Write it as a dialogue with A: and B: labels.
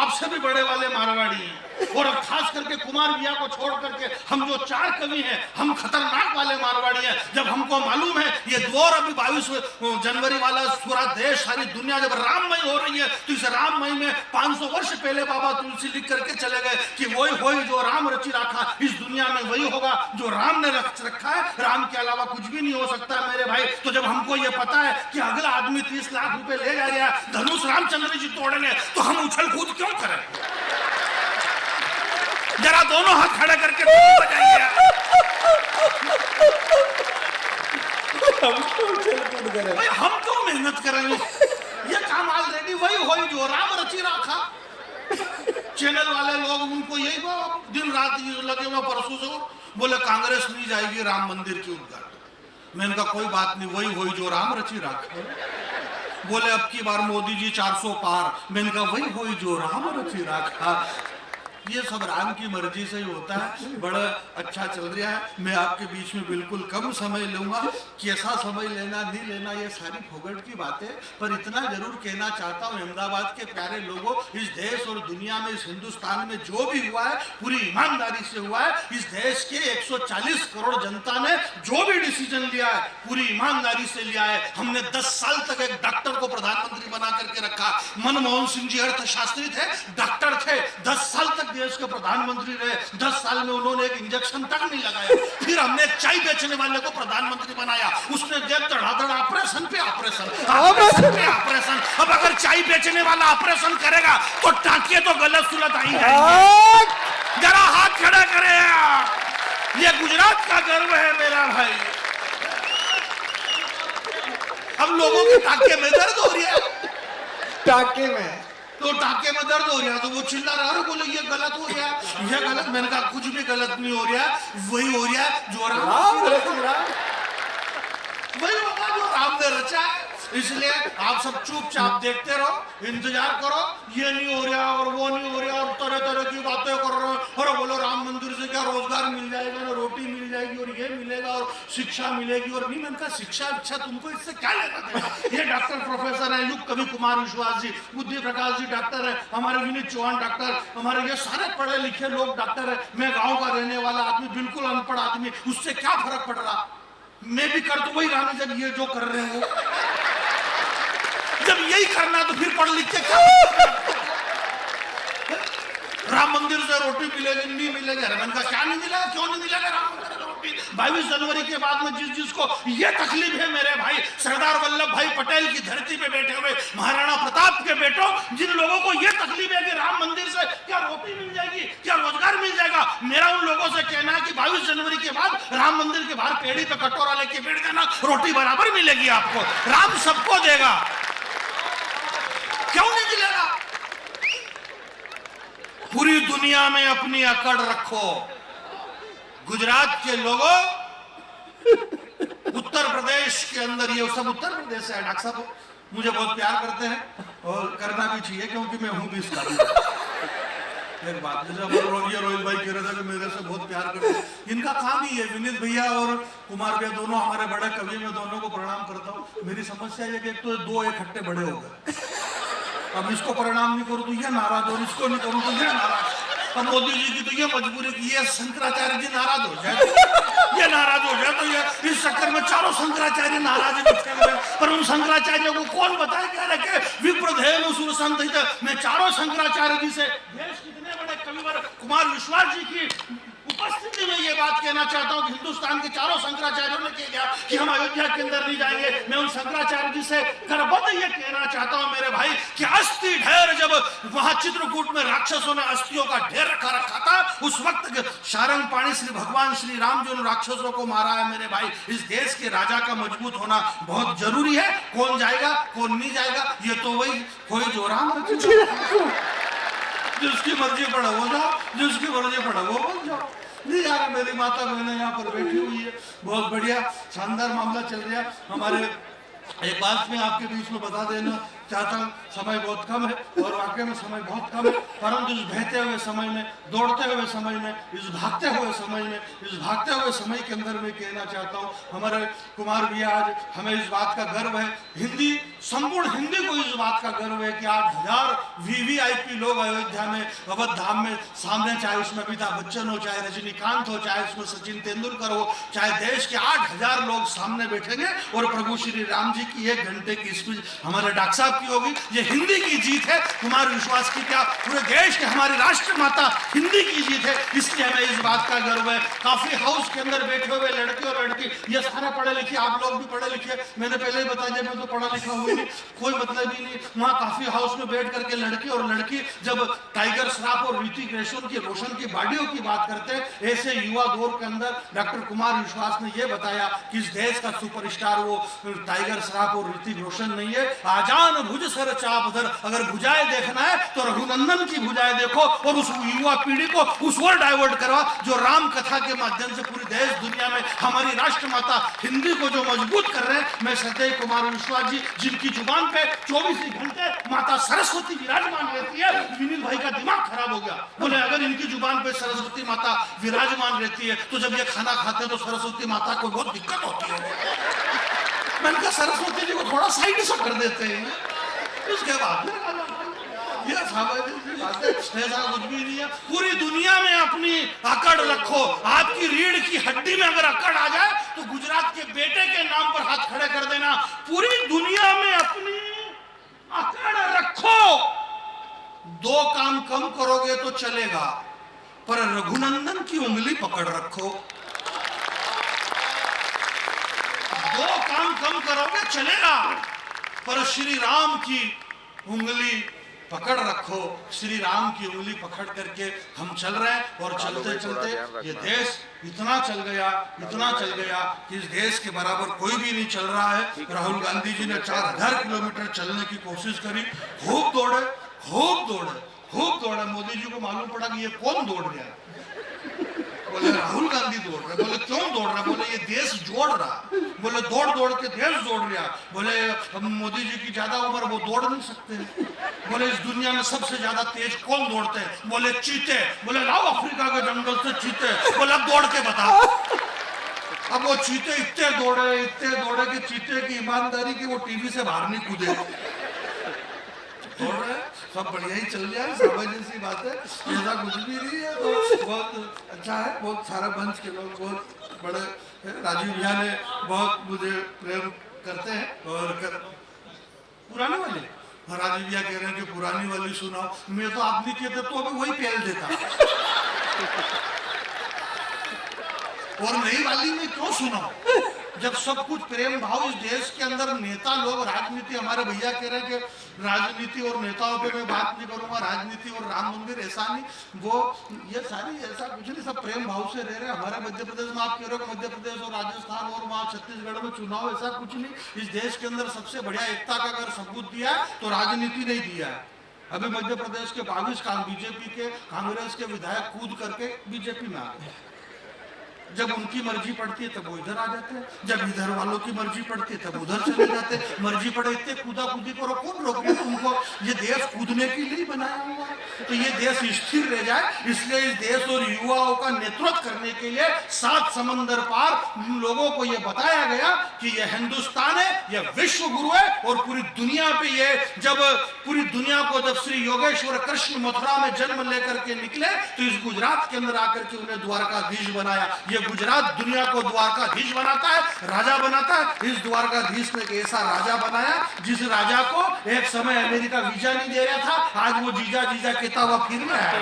A: आपसे भी बड़े वाले मारवाड़ी हैं, और खास करके कुमार बिया को छोड़ करके हम जो 4 कवि हैं, हम खतरनाक वाले मारवाड़ी हैं। जब हमको मालूम है ये दौर अभी 22 जनवरी वाला, पूरा देश सारी दुनिया जब राममय हो रही है, तो इस राममय में 500 वर्ष पहले बाबा तुलसी लिख करके चले गए कि वही होई जो राम रची रखा, इस दुनिया में वही होगा जो राम ने रखा है, राम के अलावा कुछ भी नहीं हो सकता मेरे भाई। तो जब हमको ये पता है कि अगला आदमी 30 लाख रुपए ले जाएगा, धनुष रामचंद्र जी तोड़ेंगे, तो हम उछल कूद क्यों करें? जरा दोनों हाथ खड़े करके बजाइए। हम क्यों मेहनत करेंगे? ये काम ऑलरेडी वही होई जो राम रची रखा। चैनल वाले लोग उनको यही दिन रात लगे हुए, परसों से बोले कांग्रेस नहीं जाएगी राम मंदिर की उद्घाटन। मैंने कहा कोई बात नहीं, वही होई जो राम रची रखा। बोले अब की बार मोदी जी 400 पार। मैंने कहा वही होई जो राम रची रखा। ये सब राम की मर्जी से ही होता है। बड़ा अच्छा चल रहा है। मैं आपके बीच में बिल्कुल कम समय लूंगा, कैसा समय लेना नहीं लेना ये सारी फोगट की बातें, पर इतना जरूर कहना चाहता हूँ अहमदाबाद के प्यारे लोगों, इस देश और दुनिया में, इस हिंदुस्तान में जो भी हुआ है पूरी ईमानदारी से हुआ है। इस देश के 140 करोड़ जनता ने जो भी डिसीजन लिया है पूरी ईमानदारी से लिया है। हमने 10 साल तक एक डॉक्टर को प्रधानमंत्री बना करके रखा। मनमोहन सिंह जी अर्थशास्त्री थे, डॉक्टर थे, 10 साल तक देश के प्रधानमंत्री रहे। 10 साल में उन्होंने एक इंजेक्शन तक नहीं लगाया। फिर हमने चाय बेचने वाले को प्रधानमंत्री बनाया, उसने धड़ाधड़ ऑपरेशन पे ऑपरेशन, ऑपरेशन पे ऑपरेशन। अब अगर चाय बेचने वाला ऑपरेशन करेगा तो टांके तो गलत सुलत आई जाएंगे। जरा हाथ खड़ा करें। ये गुजरात का गर्व है मेरा भाई। अब लोगों के टांके में दर्द हो रही है,
B: टांके में
A: तो टांके में दर्द हो रहा है, तो वो चिल्ला रहा है, बोले ये गलत हो गया, ये गलत। मैंने कहा कुछ भी गलत नहीं हो रहा, वही हो रहा है जो वही होगा जो राम ने रचा है। इसलिए आप सब चुपचाप देखते रहो, इंतजार करो। ये नहीं हो रहा और वो नहीं हो रहा और तरह तरह की बातें कर रहे हो, और बोलो राम मंदिर से क्या रोजगार मिल जाएगा, ना रोटी मिल जाएगी और ये मिलेगा और शिक्षा मिलेगी। और नहीं, मैंने कहा शिक्षा अच्छा तुमको इससे क्या लेना देना? ये डॉक्टर प्रोफेसर है, युग कवि कुमार विश्वास जी, बुद्धि प्रकाश जी डॉक्टर है, हमारे विनीत चौहान डॉक्टर, हमारे ये सारे पढ़े लिखे लोग डॉक्टर है। मैं गाँव का रहने वाला आदमी, बिल्कुल अनपढ़ आदमी, उससे क्या फर्क पड़ रहा? मैं भी कर तो वही रहा हूं जब ये जो कर रहे हो। जब यही करना तो फिर पढ़ लिख के क्या? राम मंदिर से रोटी मिलेगी नहीं मिलेगी? अरविंद का क्या नहीं मिलेगा? क्यों नहीं मिलेगा राम मंदिर से रोटी? 22 जनवरी के बाद में जिसको ये तकलीफ है मेरे भाई, सरदार वल्लभ भाई पटेल की धरती पे बैठे हुए महाराणा प्रताप के बेटों, जिन लोगों को ये तकलीफ है कि राम मंदिर से क्या रोटी मिल जाएगी, क्या रोजगार मिल जाएगा, मेरा उन लोगों से कहना है कि 22 जनवरी के बाद राम मंदिर के बाहर पेड़ी पे कटोरा लेके बैठ जाना, रोटी बराबर मिलेगी आपको। राम सबको देगा, क्यों नहीं मिलेगा? पूरी दुनिया में अपनी अकड़ रखो। गुजरात के लोगों, उत्तर प्रदेश के अंदर, ये सब उत्तर प्रदेश से है। डॉक्टर साहब मुझे बहुत प्यार करते हैं और करना भी चाहिए क्योंकि मैं हूं भी इसका। एक बात, जैसे रोहित भाई कह रहे थे कि मेरे से बहुत प्यार करते हैं, इनका काम ही है। विनीत भैया और कुमार भैया दोनों हमारे बड़े कवि, मैं दोनों को प्रणाम करता हूँ। मेरी समस्या ये कि एक तो 2 इकट्ठे बड़े हो गए, अब इसको प्रणाम नहीं करूं तो ये नाराज, और इसको नहीं करूं तो ये नाराज। अब मोदी जी की तो ये मजबूरी कि ये शंकराचार्य जी नाराज हो जाए, ये नाराज हो जाए, तो ये इस चक्कर में चारों शंकराचार्य नाराज है। पर उन शंकराचार्यों को कौन बताए क्या रखे? विप्रधेनु सुरसंत। मैं चारों शंकराचार्य जी से, देश कितने बड़े कविवर कुमार विश्वास जी की उपस्थिति में ये बात कहना चाहता हूं कि हिंदुस्तान के चारों शंकराचार्यों ने कह दिया कि हम अयोध्या के अंदर नहीं जाएंगे। मैं उन शंकराचार्य जी से करबद्ध ये कहना चाहता हूं मेरे भाई कि अस्थि ढेर, जब वहां चित्रकूट में राक्षसों ने अस्थियों का ढेर रखा था, उस वक्त सारंग पाणी श्री भगवान श्री राम जो उन राक्षसों को मारा है मेरे भाई। इस देश के राजा का मजबूत होना बहुत जरूरी है। कौन जाएगा कौन नहीं जाएगा ये तो वही कोई जो राम, जिसकी मर्जी पड़ा वो जाओ, जिसकी मर्जी पड़ा वो बन जाओ। नहीं यार, मेरी माता बहने यहाँ पर बैठी हुई है, बहुत बढ़िया शानदार मामला चल रहा है हमारे। एक बात मैं आपके बीच में बता देना चाहता हूँ, समय बहुत कम है और वाकई में समय बहुत कम है, परंतु इस बहते हुए समय में, दौड़ते हुए समय में, इस भागते हुए समय में, इस भागते हुए समय के अंदर मैं कहना चाहता हूँ, हमारे कुमार भैया, आज हमें इस बात का गर्व है, हिंदी, संपूर्ण हिंदी को इस बात का गर्व है कि 8,000 वीवीआईपी लोग अयोध्या में, अवध धाम में सामने, चाहे उसमें अमिताभ बच्चन हो, चाहे रजनीकांत हो, चाहे उसमें सचिन तेंदुलकर हो, चाहे देश के 8,000 लोग सामने बैठेंगे और प्रभु श्री राम जी की 1 घंटे की स्पीच हमारे डॉक्टर साहब की होगी। ये हिंदी की जीत है, कुमार विश्वास की क्या, पूरे देश के हमारी राष्ट्र माता हिंदी की जीत है, इसलिए हमें इस बात का गर्व है। काफी हाउस के अंदर बैठे हुए लड़के और लड़की, ये सारे पढ़े लिखे, आप लोग भी पढ़े लिखे, मैंने पहले ही बता दिया मैं तो पढ़ा लिखा हुई नहीं, कोई मतलब ही नहीं। वहाँ काफी हाउस में बैठ करके लड़के और लड़की जब टाइगर श्रॉफ और ऋतिक रोशन की बॉडियों की बात करते हैं, ऐसे युवा दौर के अंदर डॉक्टर कुमार विश्वास ने यह बताया कि इस देश का सुपरस्टार वो टाइगर श्रॉफ और ऋतिक रोशन नहीं है, आजान भुज सर चाप धर, अगर भुजाएं देखना है तो रघुनंदन की भुजाएं देखो और उस युवा पीढ़ी को उस ओर डाइवर्ट करवा जो राम कथा के माध्यम से पूरी देश दुनिया में हमारी राष्ट्र माता हिंदी को जो मजबूत कर रहे हैं। मैं सदैव कुमार विश्वास जी, जिनकी जुबान पे 24 घंटे माता सरस्वती विराजमान रहती है, विनीत भाई का दिमाग खराब हो गया, बोले अगर इनकी जुबान पे सरस्वती माता विराजमान रहती है तो जब ये खाना खाते हैं तो सरस्वती माता को बहुत दिक्कत होती है। मैंने कहा सरस्वती जी को थोड़ा साइड से कर देते हैं, उसके बाद ये ऐसा कुछ भी नहीं है। पूरी दुनिया में अपनी अकड़ रखो, आपकी रीढ़ की हड्डी में अगर अकड़ आ जाए तो गुजरात के बेटे के नाम पर हाथ खड़े कर देना। पूरी दुनिया में अपनी अकड़ रखो, 2 काम कम करोगे तो चलेगा, पर रघुनंदन की उंगली पकड़ रखो। 2 काम कम करोगे चलेगा, पर श्री राम की उंगली पकड़ रखो। श्री राम की उंगली पकड़ करके हम चल रहे हैं और चलते चलते ये देश इतना चल गया कि इस देश के बराबर कोई भी नहीं चल रहा है। राहुल गांधी जी ने 4,000 किलोमीटर चलने की कोशिश करी, खूब दौड़े। मोदी जी को मालूम पड़ा कि ये कौन दौड़ रहा है, बोले राहुल गांधी दौड़ रहे। बोले क्यों दौड़ रहा? बोले ये देश जोड़ रहा। बोले दौड़ के देश जोड़ रहा। बोले हम मोदी जी की ज्यादा उम्र, वो दौड़ नहीं सकते। बोले इस दुनिया में सबसे ज्यादा तेज कौन दौड़ते हैं? बोले चीते। बोले लाओ अफ्रीका के जंगल से चीते। बोले अब दौड़ के बताओ। अब वो चीते इतने दौड़े कि चीते की ईमानदारी की वो टीवी से बाहर नहीं कूदे। दौड़ रहे सब बढ़िया ही चल जाए, सामान्य सी बात है, ऐसा कुछ भी नहीं है। तो बहुत अच्छा है, बहुत सारा मंच के लोग बहुत बड़े, राजीव भैया ने बहुत मुझे प्रेम करते हैं और पुराने वाले राजीव भैया कह रहे हैं कि पुरानी वाली सुनाओ। मैं तो आप लिखे थे तो अभी वही पेल देता और नई वाली में क्यों सुनाओ जब सब कुछ प्रेम भाव इस देश के अंदर। नेता लोग राजनीति, हमारे भैया कह रहे हैं कि राजनीति और नेताओं पे मैं बात नहीं करूंगा, राजनीति और राम मंदिर ऐसा नहीं, वो ये सारी ऐसा कुछ नहीं, सब प्रेम भाव से रह रहे हैं। हमारे मध्य प्रदेश में आप कह रहे हो मध्य प्रदेश और राजस्थान और वहाँ छत्तीसगढ़ में चुनाव, ऐसा कुछ नहीं। इस देश के अंदर सबसे बढ़िया एकता का अगर सबूत दिया तो राजनीति नहीं दिया है। अभी मध्य प्रदेश के 22 बीजेपी के, कांग्रेस के विधायक कूद करके बीजेपी में आ गए। जब उनकी मर्जी पड़ती है तब वो इधर आ जाते हैं, जब इधर वालों की मर्जी पड़ती है तब उधर चले जाते हैं। मर्जी पड़े इतने कूदा कूदी करो, कौन रोक रहा तुमको? ये देश कूदने के लिए बनाया हुआ है, तो ये देश स्थिर रह जाए इसलिए इस देश और युवाओं का नेतृत्व करने के लिए 7 समंदर पार लोगों को ये बताया गया कि ये हिंदुस्तान है, ये विश्व गुरु है और पूरी दुनिया पे ये, जब पूरी दुनिया को जब श्री योगेश्वर कृष्ण मथुरा में जन्म लेकर के निकले तो इस गुजरात के अंदर आकर के उन्हें द्वारकाधीश बनाया। गुजरात दुनिया को द्वारकाधीश बनाता है, राजा बनाता है। इस द्वारकाधीश ने एक ऐसा राजा बनाया जिस राजा को एक समय अमेरिका वीजा नहीं दे रहा था, आज वो जीजा कहता हुआ फिर रहा है।